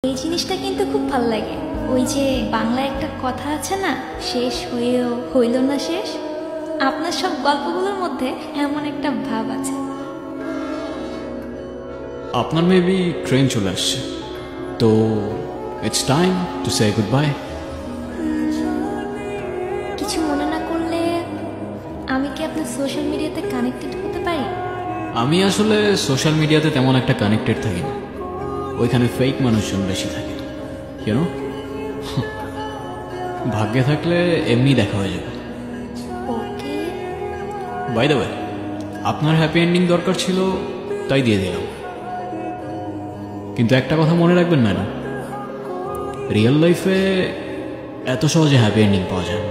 এই জিনিসটা কিন্তু খুব ভালো লাগে। ওই যে বাংলায় একটা কথা আছে না, শেষ হয়েও হইল না শেষ। আপনার সব গল্পগুলোর মধ্যে এমন একটা ভাব আছে। আপনার মেবি ট্রেন চলে আসছে, তো it's time to say good bye. কিছু মনে না করলে আমি কি আপনার সোশ্যাল মিডিয়াতে কানেক্টেড হতে পারি? আমি আসলে সোশ্যাল মিডিয়াতে তেমন একটা কানেক্টেড থাকি না, ওইখানে ফেক মানুষজন বেশি থাকে, কেন? ভাগ্যে থাকলে এমনি দেখা হয়ে যাবে। ওকে। বাই দ্য ওয়ে, আপনার হ্যাপি এন্ডিং দরকার ছিল তাই দিয়ে দিলাম, কিন্তু একটা কথা মনে রাখবেন ম্যাডাম, রিয়েল লাইফে এত সহজে হ্যাপি এন্ডিং পাওয়া যায়।